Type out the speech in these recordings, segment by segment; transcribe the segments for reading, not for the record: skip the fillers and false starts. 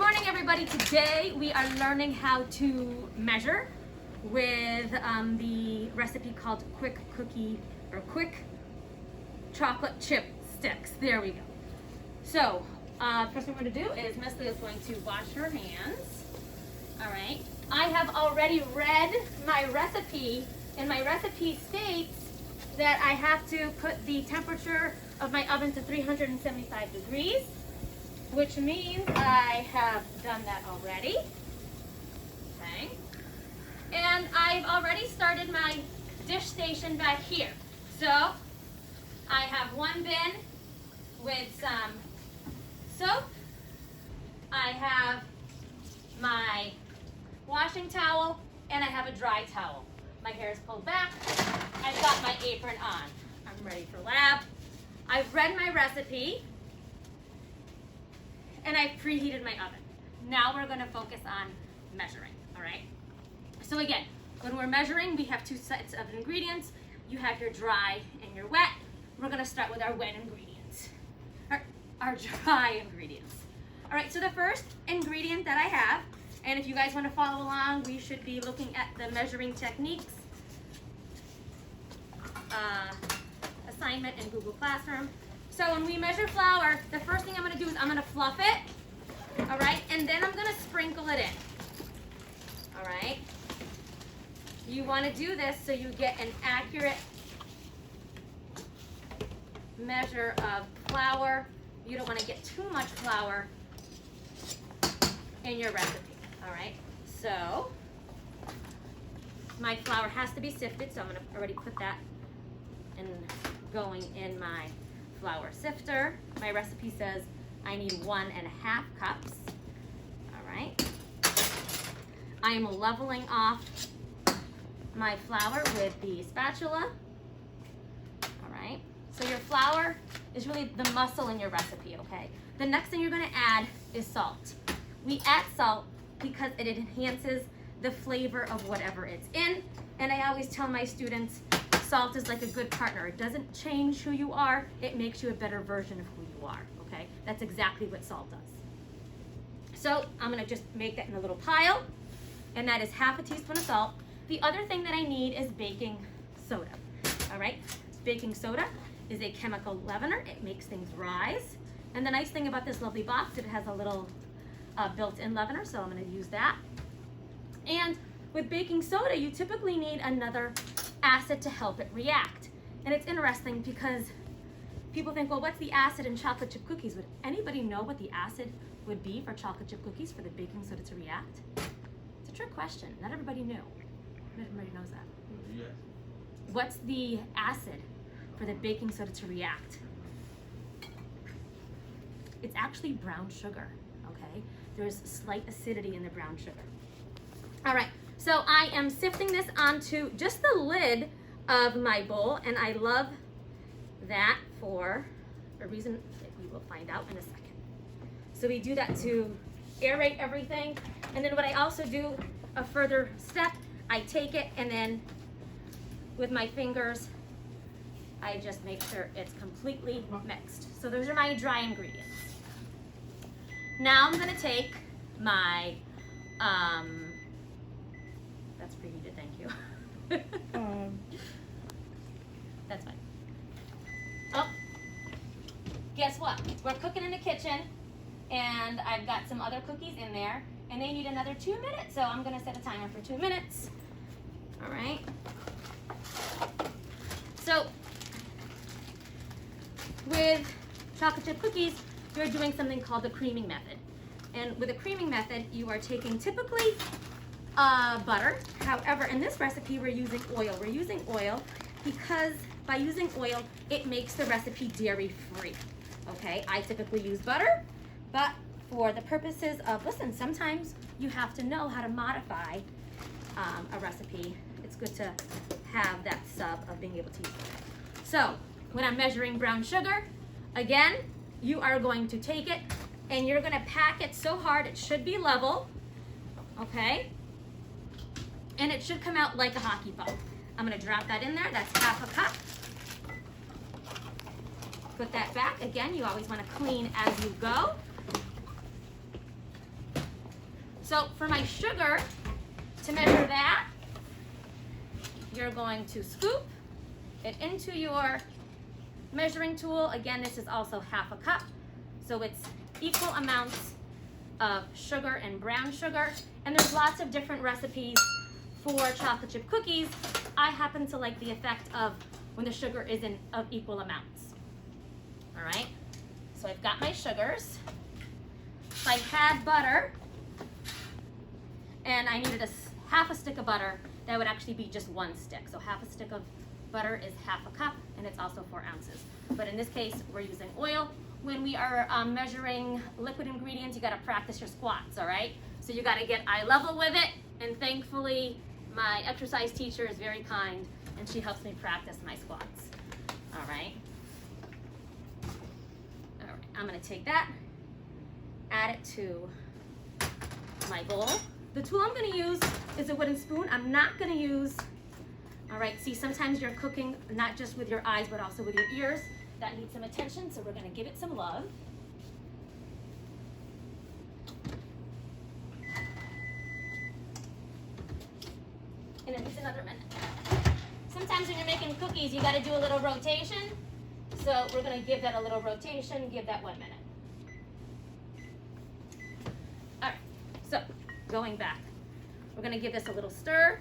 morning, everybody. Today we are learning how to measure with the recipe called quick chocolate chip sticks. There we go. So first thing we're going to do is Miss Leah is going to wash her hands. All right. I have already read my recipe, and my recipe states that I have to put the temperature of my oven to 375 degrees, which means I have done that already. Okay. And I've already started my dish station back here. So I have one bin with some soap. I have my washing towel, and I have a dry towel. My hair is pulled back. I've got my apron on. I'm ready for lab. I've read my recipe, and I've preheated my oven. Now we're going to focus on measuring, all right? So again, when we're measuring, we have two sets of ingredients. You have your dry and your wet. We're going to start with our wet ingredients, our dry ingredients. All right, so the first ingredient that I have, and if you guys want to follow along, we should be looking at the measuring techniques assignment in Google Classroom. So when we measure flour, the first thing I'm going to do is I'm going to fluff it, all right, and then I'm going to sprinkle it in, all right. You want to do this so you get an accurate measure of flour. You don't want to get too much flour in your recipe, all right. So my flour has to be sifted, so I'm going to already put that in going in my flour sifter. My recipe says I need 1.5 cups. All right. I am leveling off my flour with the spatula. All right. So your flour is really the muscle in your recipe, okay? The next thing you're going to add is salt. We add salt because it enhances the flavor of whatever it's in. And I always tell my students, salt is like a good partner. It doesn't change who you are. It makes you a better version of who you are, okay? That's exactly what salt does. So I'm gonna just make that in a little pile, and that is 1/2 teaspoon of salt. The other thing that I need is baking soda, all right? Baking soda is a chemical leavener. It makes things rise. And the nice thing about this lovely box, it has a little built-in leavener, so I'm gonna use that. And with baking soda, you typically need another acid to help it react. And it's interesting because people think, well, what's the acid in chocolate chip cookies? Would anybody know what the acid would be for chocolate chip cookies for the baking soda to react? It's a trick question. Not everybody knew. Not everybody knows that. Yes. What's the acid for the baking soda to react? It's actually brown sugar, okay? There's slight acidity in the brown sugar. All right. So I am sifting this onto just the lid of my bowl, and I love that for a reason that we will find out in a second. So we do that to aerate everything, and then what I also do, a further step, I take it, and then with my fingers, I just make sure it's completely mixed. So those are my dry ingredients. Now I'm gonna take my, that's preheated, thank you. That's fine. Oh, guess what? We're cooking in the kitchen, and I've got some other cookies in there, and they need another 2 minutes, so I'm gonna set a timer for 2 minutes. All right. So, with chocolate chip cookies, you're doing something called the creaming method. And with a creaming method, you are taking typically butter. However, in this recipe, we're using oil. We're using oil because by using oil, it makes the recipe dairy-free, okay? I typically use butter, but for the purposes of, listen, sometimes you have to know how to modify a recipe. It's good to have that sub of being able to use it. So, when I'm measuring brown sugar, again, you are going to take it and you're gonna pack it so hard it should be level, okay? And it should come out like a hockey puck. I'm gonna drop that in there, that's 1/2 cup. Put that back. Again, you always wanna clean as you go. So for my sugar, to measure that, you're going to scoop it into your measuring tool. Again, this is also half a cup, so it's equal amounts of sugar and brown sugar. And there's lots of different recipes for chocolate chip cookies. I happen to like the effect of when the sugar is of equal amounts. All right, so I've got my sugars. If I had butter and I needed half a stick of butter, that would actually be just one stick. So half a stick of butter is half a cup, and it's also 4 ounces. But in this case, we're using oil. When we are measuring liquid ingredients, you gotta practice your squats, all right? So you gotta get eye level with it, and thankfully, my exercise teacher is very kind, and she helps me practice my squats, all right? All right, I'm gonna take that, add it to my bowl. The tool I'm gonna use is a wooden spoon. I'm not gonna use, all right, see, sometimes you're cooking not just with your eyes, but also with your ears. That needs some attention, so we're gonna give it some love. And it needs another minute. Sometimes when you're making cookies, you gotta do a little rotation. So we're gonna give that a little rotation, give that 1 minute. All right, so going back, we're gonna give this a little stir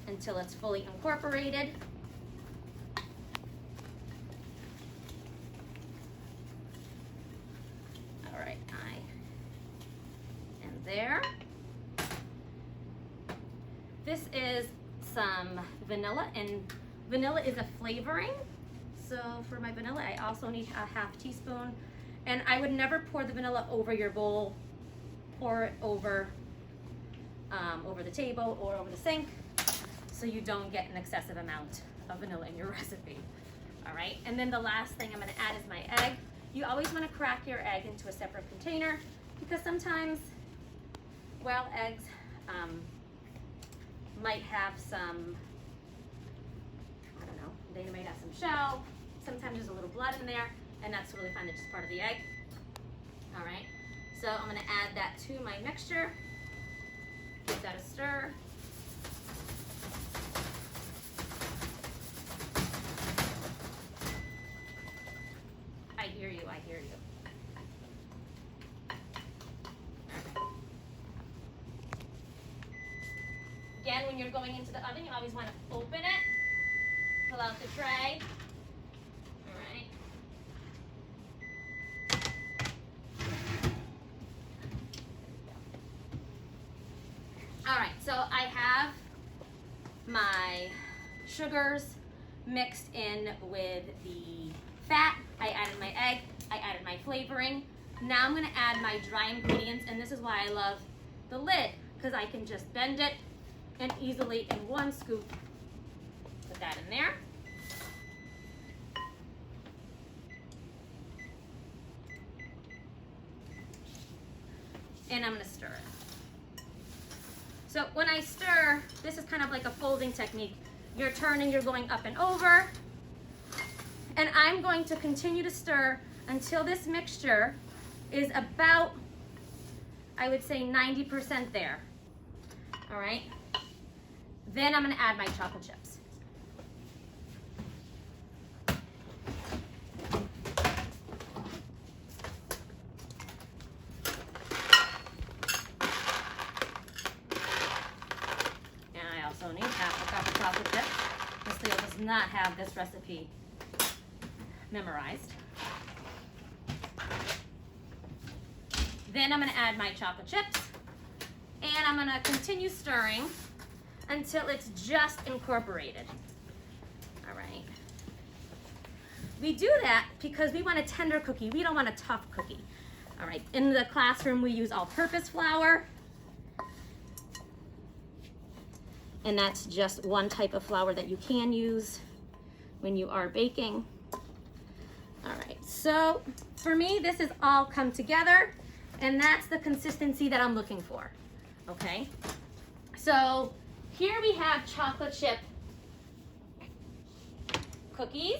until it's fully incorporated. All right, and there. This is some vanilla, and vanilla is a flavoring. So for my vanilla, I also need a half teaspoon. And I would never pour the vanilla over your bowl. Pour it over the table or over the sink, so you don't get an excessive amount of vanilla in your recipe. All right, and then the last thing I'm gonna add is my egg. You always wanna crack your egg into a separate container, because sometimes, well, eggs might have some, I don't know, they might have some shell. Sometimes there's a little blood in there, and that's really fine, it's just part of the egg. All right, so I'm gonna add that to my mixture. Give that a stir. I hear you, I hear you. Again, when you're going into the oven, you always want to open it, pull out the tray. All right. All right, so I have my sugars mixed in with the fat. I added my egg, I added my flavoring. Now I'm gonna add my dry ingredients, and this is why I love the lid, because I can just bend it and easily in one scoop put that in there. And I'm gonna stir it. So when I stir, this is kind of like a folding technique. You're turning, you're going up and over. And I'm going to continue to stir until this mixture is about, I would say 90% there. All right. Then I'm gonna add my chocolate chips. And I also need half a cup of chocolate chips. Miss Leal does not have this recipe memorized. Then I'm gonna add my chocolate chips, and I'm gonna continue stirring until it's just incorporated. All right. We do that because we want a tender cookie. We don't want a tough cookie. All right, in the classroom we use all-purpose flour, and that's just one type of flour that you can use when you are baking. All right, so for me, this has all come together, and that's the consistency that I'm looking for, okay? So here we have chocolate chip cookies.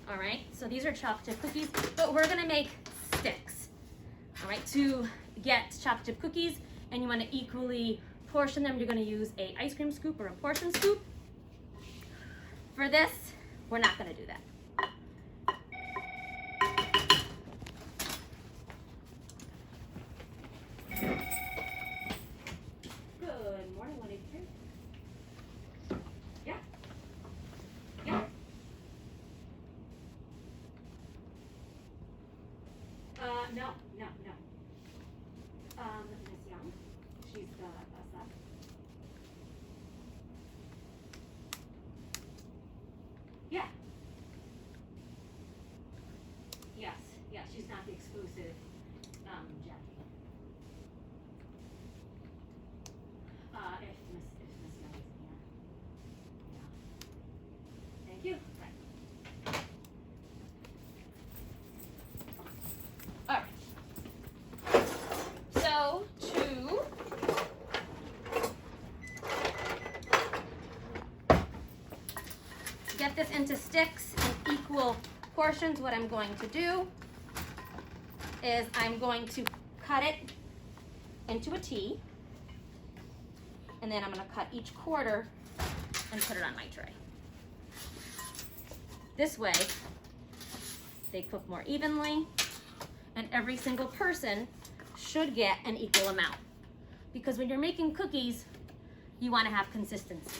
All right, so these are chocolate chip cookies, but we're gonna make sticks. All right, to get chocolate chip cookies, and you wanna equally portion them, you're gonna use a ice cream scoop or a portion scoop. For this, we're not gonna do that. Good morning, what do you think? Yeah? Yeah? No. Miss Young, she's the sub. Yeah. Yes, she's not the exclusive Jackie. If Miss Young isn't here. Yeah. Thank you. Bye. All right. So to get this into sticks in equal portions, what I'm going to do is I'm going to cut it into a T, and then I'm going to cut each quarter and put it on my tray. This way, they cook more evenly, and every single person should get an equal amount. Because when you're making cookies, you want to have consistency.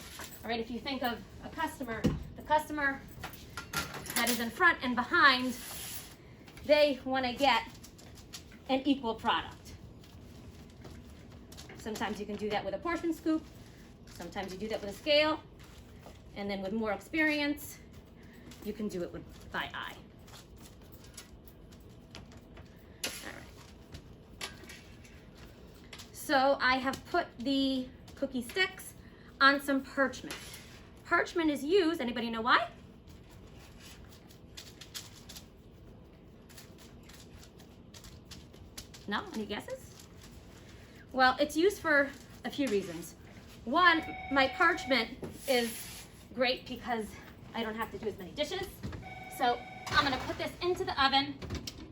All right, if you think of a customer, the customer that is in front and behind, they want to get an equal product. Sometimes you can do that with a portion scoop, sometimes you do that with a scale, and then with more experience, you can do it by eye. All right. So I have put the cookie sticks on some parchment. Parchment is used, anybody know why? No? Any guesses? Well, it's used for a few reasons. One, my parchment is great because I don't have to do as many dishes. So I'm gonna put this into the oven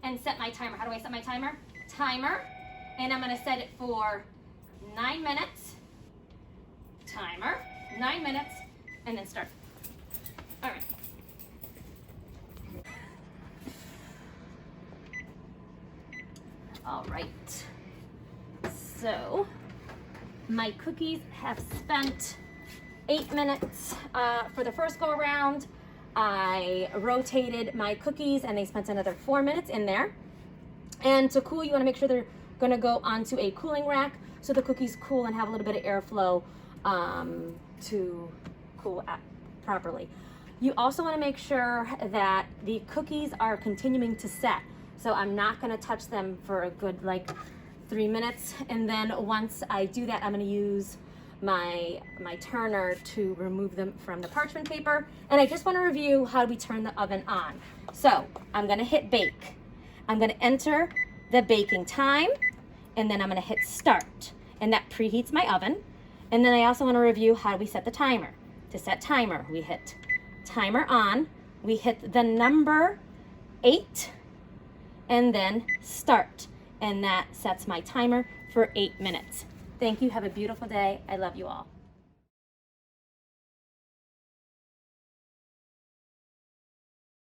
and set my timer. How do I set my timer? Timer, and I'm gonna set it for 9 minutes. Timer, 9 minutes, and then start. All right. All right, so my cookies have spent 8 minutes for the first go around. I rotated my cookies and they spent another 4 minutes in there. And to cool, you wanna make sure they're gonna go onto a cooling rack so the cookies cool and have a little bit of airflow to cool properly. You also wanna make sure that the cookies are continuing to set. So I'm not gonna touch them for a good 3 minutes. And then once I do that, I'm gonna use my turner to remove them from the parchment paper. And I just wanna review how we turn the oven on. So I'm gonna hit bake. I'm gonna enter the baking time, and then I'm gonna hit start. And that preheats my oven. And then I also wanna review how we set the timer. To set timer, we hit timer on, we hit the number 8, and then start. And that sets my timer for 8 minutes. Thank you, have a beautiful day. I love you all.